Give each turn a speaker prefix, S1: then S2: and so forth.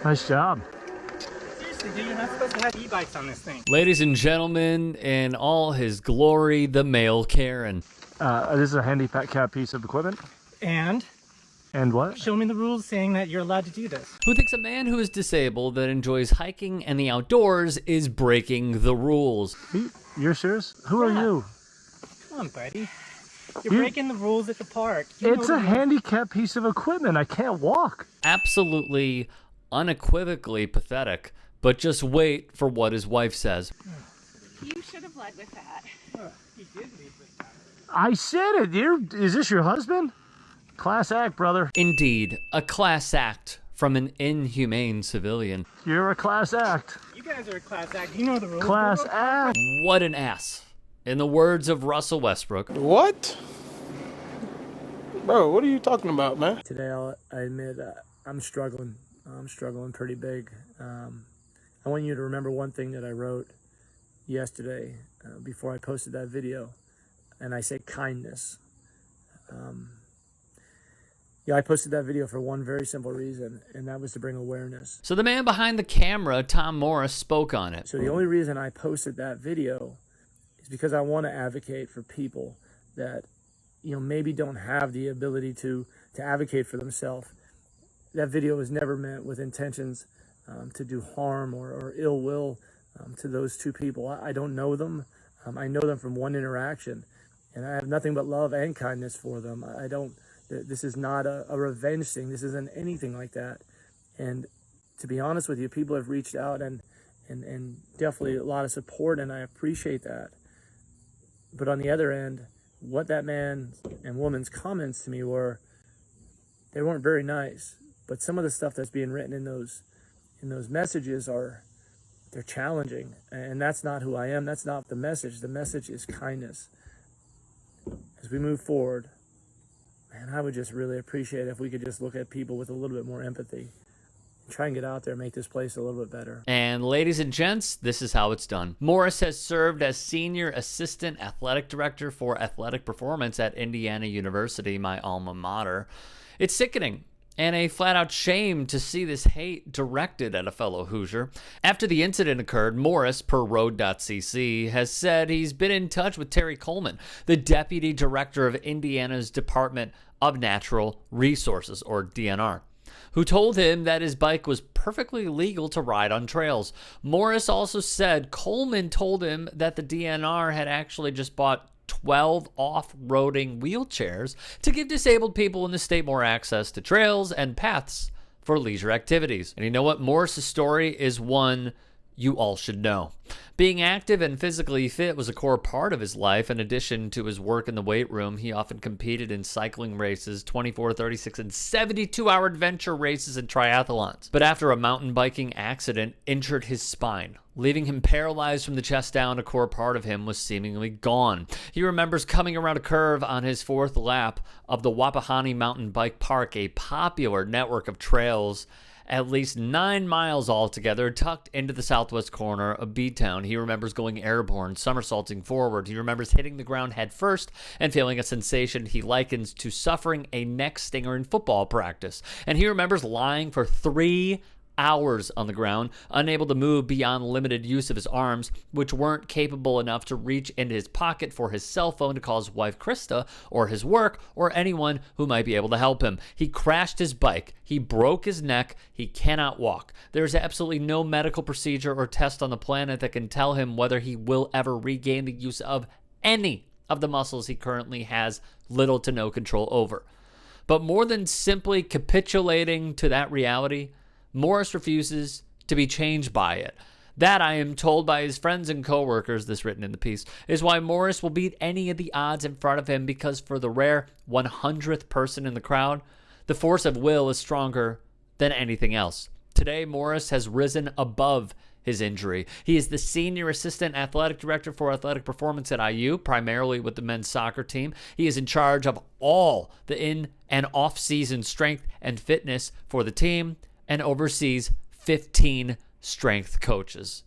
S1: Nice job.
S2: Seriously, dude, you're not supposed to have e-bikes on this thing.
S3: Ladies and gentlemen, in all his glory, the male Karen.
S1: This is a handicap piece of equipment.
S2: And
S1: what?
S2: show me the rules saying that you're allowed to do this.
S3: Who thinks a man who is disabled that enjoys hiking and the outdoors is breaking the rules?
S1: You're serious? Who are you?
S2: Come on, buddy. You're breaking the rules at the park.
S1: It's a handicap piece of equipment. I can't walk.
S3: Absolutely, unequivocally pathetic. But just wait for what his wife says.
S4: You should have led with that.
S2: He did lead with that.
S1: I said it. Is this your husband? Class act, brother.
S3: Indeed, a class act from an inhumane civilian.
S1: You're a class act.
S2: You guys are a class act. You know the rules.
S1: Class act.
S3: What an ass. In the words of Russell Westbrook.
S5: What? Bro, what are you talking about, man?
S1: Today, I admit I'm struggling. I'm struggling pretty big. I want you to remember one thing that I wrote yesterday before I posted that video, and I said kindness. I posted that video for one very simple reason, and that was to bring awareness.
S3: So the man behind the camera, Tom Morris, spoke on it.
S1: So the only reason I posted that video is because I want to advocate for people that, maybe don't have the ability to advocate for themselves. That video was never meant with intentions to do harm or ill will to those two people. I don't know them. I know them from one interaction, and I have nothing but love and kindness for them. This is not a revenge thing. This isn't anything like that. And to be honest with you, people have reached out and definitely a lot of support, and I appreciate that. But on the other end, what that man and woman's comments to me were, they weren't very nice. But some of the stuff that's being written in those messages they're challenging. And that's not who I am. That's not the message. The message is kindness. As we move forward, man, I would just really appreciate if we could just look at people with a little bit more empathy. Try and get out there and make this place a little bit better.
S3: And ladies and gents, this is how it's done. Morris has served as Senior Assistant Athletic Director for Athletic Performance at Indiana University, my alma mater. It's sickening and a flat-out shame to see this hate directed at a fellow Hoosier. After the incident occurred, Morris, per road.cc, has said he's been in touch with Terry Coleman, the Deputy Director of Indiana's Department of Natural Resources, or DNR, who told him that his bike was perfectly legal to ride on trails. Morris also said Coleman told him that the DNR had actually just bought 12 off-roading wheelchairs to give disabled people in the state more access to trails and paths for leisure activities. And you know what? Morris's story is one you all should know. Being active and physically fit was a core part of his life. In addition to his work in the weight room, he often competed in cycling races, 24, 36, and 72-hour adventure races and triathlons. But after a mountain biking accident injured his spine, leaving him paralyzed from the chest down, a core part of him was seemingly gone. He remembers coming around a curve on his fourth lap of the Wapahani Mountain Bike Park, a popular network of trails at least 9 miles altogether, tucked into the southwest corner of B-Town. He remembers going airborne, somersaulting forward. He remembers hitting the ground head first and feeling a sensation he likens to suffering a neck stinger in football practice. And he remembers lying for 3 hours on the ground, unable to move beyond limited use of his arms, which weren't capable enough to reach into his pocket for his cell phone to call his wife Krista, or his work, or anyone who might be able to help him. He crashed his bike. He broke his neck. He cannot walk. There's absolutely no medical procedure or test on the planet that can tell him whether he will ever regain the use of any of the muscles he currently has little to no control over. But more than simply capitulating to that reality, Morris refuses to be changed by it. That, I am told by his friends and coworkers, this written in the piece, is why Morris will beat any of the odds in front of him, because for the rare 100th person in the crowd, the force of will is stronger than anything else. Today, Morris has risen above his injury. He is the Senior Assistant Athletic Director for Athletic Performance at IU, primarily with the men's soccer team. He is in charge of all the in- and off-season strength and fitness for the team, and oversees 15 strength coaches.